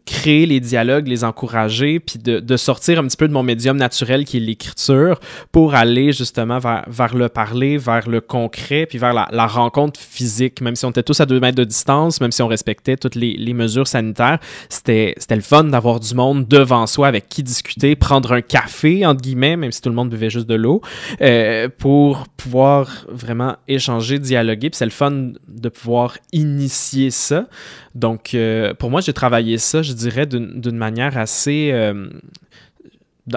créer les dialogues, les encourager, puis de sortir un petit peu de mon médium naturel qui est l'écriture pour aller justement vers le parler, vers le concret, puis vers la rencontre physique. Même si on était tous à 2 mètres de distance, même si on respectait toutes les mesures sanitaires, c'était le fun d'avoir du monde devant soi avec qui discuter, prendre un café, entre guillemets, même si tout le monde buvait juste de l'eau, pour pouvoir vraiment échanger, dialoguer. Puis c'est le fun de pouvoir initier ça. Donc, pour moi, j'ai travaillé ça, je dirais, d'une manière assez...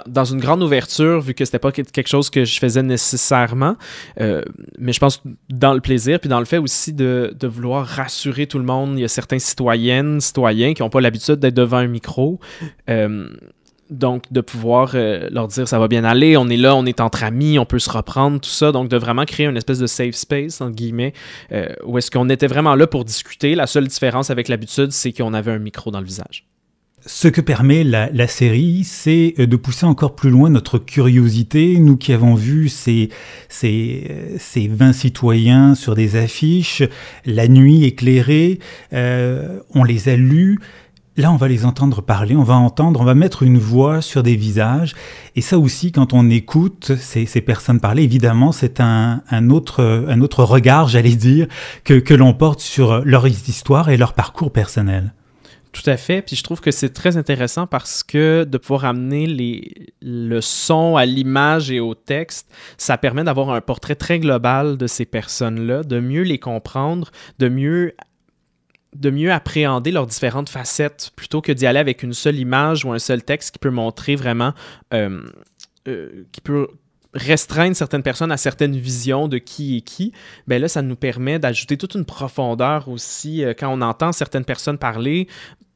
dans une grande ouverture, vu que c'était pas quelque chose que je faisais nécessairement, mais je pense dans le plaisir, puis dans le fait aussi de vouloir rassurer tout le monde. Il y a certains citoyens qui n'ont pas l'habitude d'être devant un micro, donc de pouvoir leur dire ça va bien aller, on est là, on est entre amis, on peut se reprendre, tout ça, donc de vraiment créer une espèce de safe space, entre guillemets, où est-ce qu'on était vraiment là pour discuter. La seule différence avec l'habitude, c'est qu'on avait un micro dans le visage. Ce que permet la série, c'est de pousser encore plus loin notre curiosité. Nous qui avons vu ces 20 citoyens sur des affiches, la nuit éclairée, on les a lus. Là, on va les entendre parler, on va mettre une voix sur des visages. Et ça aussi, quand on écoute ces personnes parler, évidemment, c'est un autre regard, j'allais dire, que l'on porte sur leur histoire et leur parcours personnel. Tout à fait, puis je trouve que c'est très intéressant parce que de pouvoir amener le son à l'image et au texte, ça permet d'avoir un portrait très global de ces personnes-là, de mieux les comprendre, de mieux appréhender leurs différentes facettes, plutôt que d'y aller avec une seule image ou un seul texte qui peut montrer vraiment, qui peut restreindre certaines personnes à certaines visions de qui est qui. Bien là, ça nous permet d'ajouter toute une profondeur aussi. Quand on entend certaines personnes parler,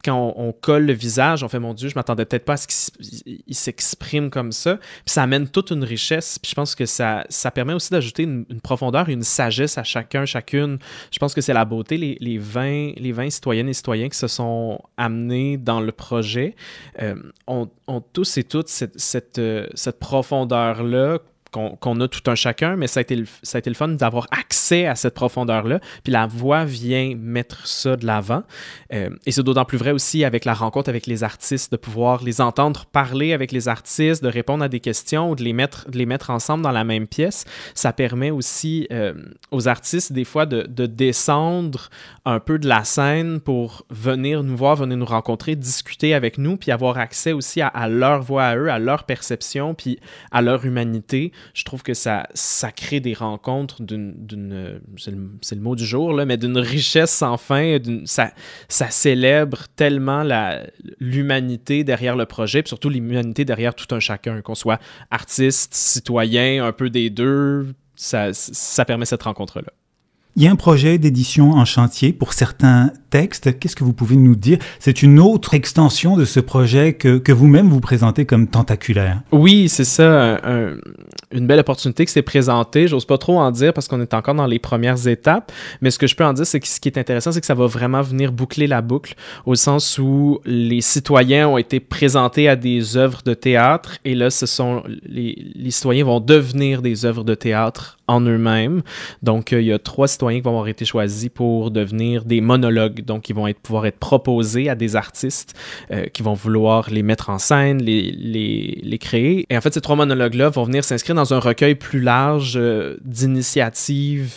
quand on colle le visage, on fait « Mon Dieu, je m'attendais peut-être pas à ce qu'il s'exprime comme ça ». Puis ça amène toute une richesse. Puis je pense que ça permet aussi d'ajouter une profondeur et une sagesse à chacune. Je pense que c'est la beauté. Les 20 citoyennes et citoyens qui se sont amenés dans le projet ont tous et toutes cette profondeur-là qu'on a tout un chacun, mais ça a été le fun d'avoir accès à cette profondeur-là, puis la voix vient mettre ça de l'avant. Et c'est d'autant plus vrai aussi avec la rencontre avec les artistes, de pouvoir les entendre parler avec les artistes, de répondre à des questions ou de les mettre ensemble dans la même pièce. Ça permet aussi aux artistes, des fois, de descendre un peu de la scène pour venir nous voir, venir nous rencontrer, discuter avec nous, puis avoir accès aussi à leur voix à eux, à leur perception, puis à leur humanité. Je trouve que ça crée des rencontres c'est le mot du jour, là, mais d'une richesse sans fin. Ça célèbre tellement l'humanité derrière le projet, puis surtout l'humanité derrière tout un chacun, qu'on soit artiste, citoyen, un peu des deux, ça permet cette rencontre-là. Il y a un projet d'édition en chantier pour certains textes. Qu'est-ce que vous pouvez nous dire? C'est une autre extension de ce projet que vous-même vous présentez comme tentaculaire. Oui, c'est ça. Une belle opportunité qui s'est présentée. J'ose pas trop en dire parce qu'on est encore dans les premières étapes, mais ce que je peux en dire, c'est que ce qui est intéressant, c'est que ça va vraiment venir boucler la boucle, au sens où les citoyens ont été présentés à des œuvres de théâtre, et là, les citoyens vont devenir des œuvres de théâtre en eux-mêmes. Donc, il y a 3 citoyens qui vont avoir été choisis pour devenir des monologues. Donc, ils vont pouvoir être proposés à des artistes qui vont vouloir les mettre en scène, les créer. Et en fait, ces 3 monologues-là vont venir s'inscrire dans un recueil plus large d'initiatives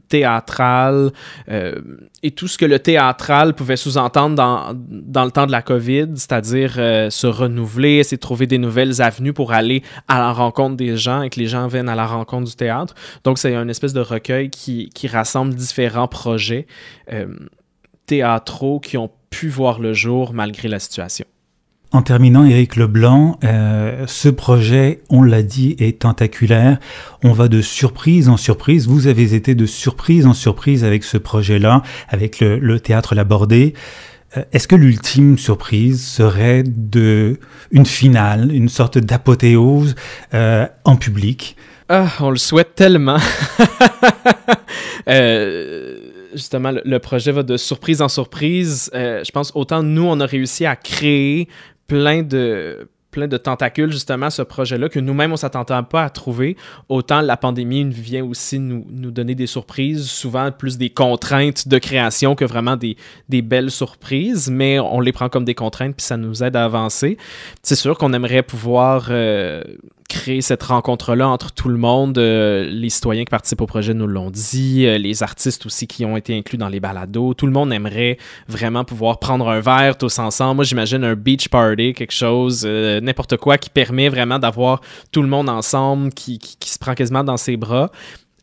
théâtrales et tout ce que le théâtral pouvait sous-entendre dans le temps de la COVID, c'est-à-dire se renouveler, essayer de trouver des nouvelles avenues pour aller à la rencontre des gens et que les gens viennent à la rencontre du théâtre. Donc, c'est une espèce de recueil qui rassemble différents projets théâtraux qui ont pu voir le jour malgré la situation. En terminant, Éric Leblanc, ce projet, on l'a dit, est tentaculaire. On va de surprise en surprise. Vous avez été de surprise en surprise avec ce projet-là, avec le théâtre Labordé. Est-ce que l'ultime surprise serait une finale, une sorte d'apothéose en public? Ah, on le souhaite tellement. Justement, le projet va de surprise en surprise. Je pense autant nous, on a réussi à créer plein de tentacules, justement, ce projet-là, que nous-mêmes, on ne s'attendait pas à trouver. Autant la pandémie vient aussi nous donner des surprises, souvent plus des contraintes de création que vraiment des belles surprises, mais on les prend comme des contraintes, puis ça nous aide à avancer. C'est sûr qu'on aimerait pouvoir créer cette rencontre-là entre tout le monde. Les citoyens qui participent au projet nous l'ont dit, les artistes aussi qui ont été inclus dans les balados. Tout le monde aimerait vraiment pouvoir prendre un verre tous ensemble. Moi, j'imagine un beach party, quelque chose, n'importe quoi qui permet vraiment d'avoir tout le monde ensemble, qui se prend quasiment dans ses bras.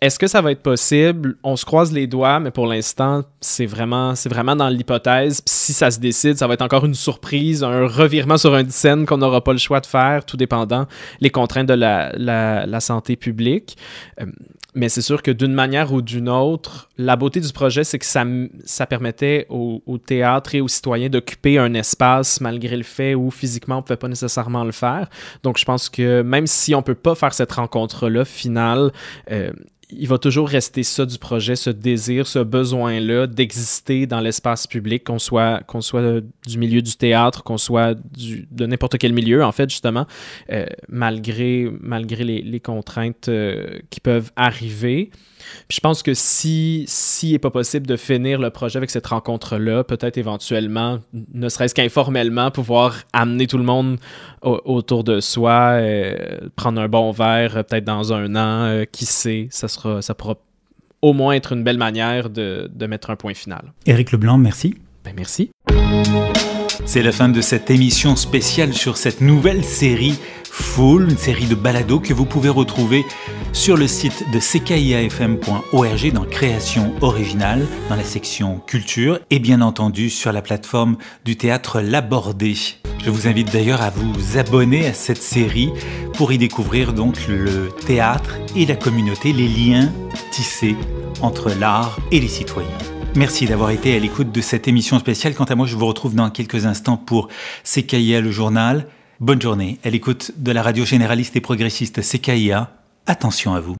Est-ce que ça va être possible? On se croise les doigts, mais pour l'instant, c'est vraiment dans l'hypothèse. Puis si ça se décide, ça va être encore une surprise, un revirement sur un scène qu'on n'aura pas le choix de faire, tout dépendant les contraintes de la santé publique. Mais c'est sûr que d'une manière ou d'une autre, la beauté du projet, c'est que ça permettait au théâtre et aux citoyens d'occuper un espace malgré le fait où physiquement on ne pouvait pas nécessairement le faire. Donc je pense que même si on ne peut pas faire cette rencontre-là finale, il va toujours rester ça du projet, ce désir, ce besoin-là d'exister dans l'espace public, qu'on soit du milieu du théâtre, qu'on soit de n'importe quel milieu, en fait, justement, malgré les contraintes qui peuvent arriver. Puis je pense que s'il n'est pas possible de finir le projet avec cette rencontre-là, peut-être éventuellement, ne serait-ce qu'informellement, pouvoir amener tout le monde autour de soi, prendre un bon verre peut-être dans un an, qui sait, ça pourra au moins être une belle manière de mettre un point final. Éric Leblanc, merci. Ben merci. C'est la fin de cette émission spéciale sur cette nouvelle série Full, une série de balados que vous pouvez retrouver sur le site de ckiafm.org dans Création originale, dans la section Culture et bien entendu sur la plateforme du théâtre L'Abordé. Je vous invite d'ailleurs à vous abonner à cette série pour y découvrir donc le théâtre et la communauté, les liens tissés entre l'art et les citoyens. Merci d'avoir été à l'écoute de cette émission spéciale. Quant à moi, je vous retrouve dans quelques instants pour CKIA le journal. Bonne journée à l'écoute de la radio généraliste et progressiste CKIA. Attention à vous.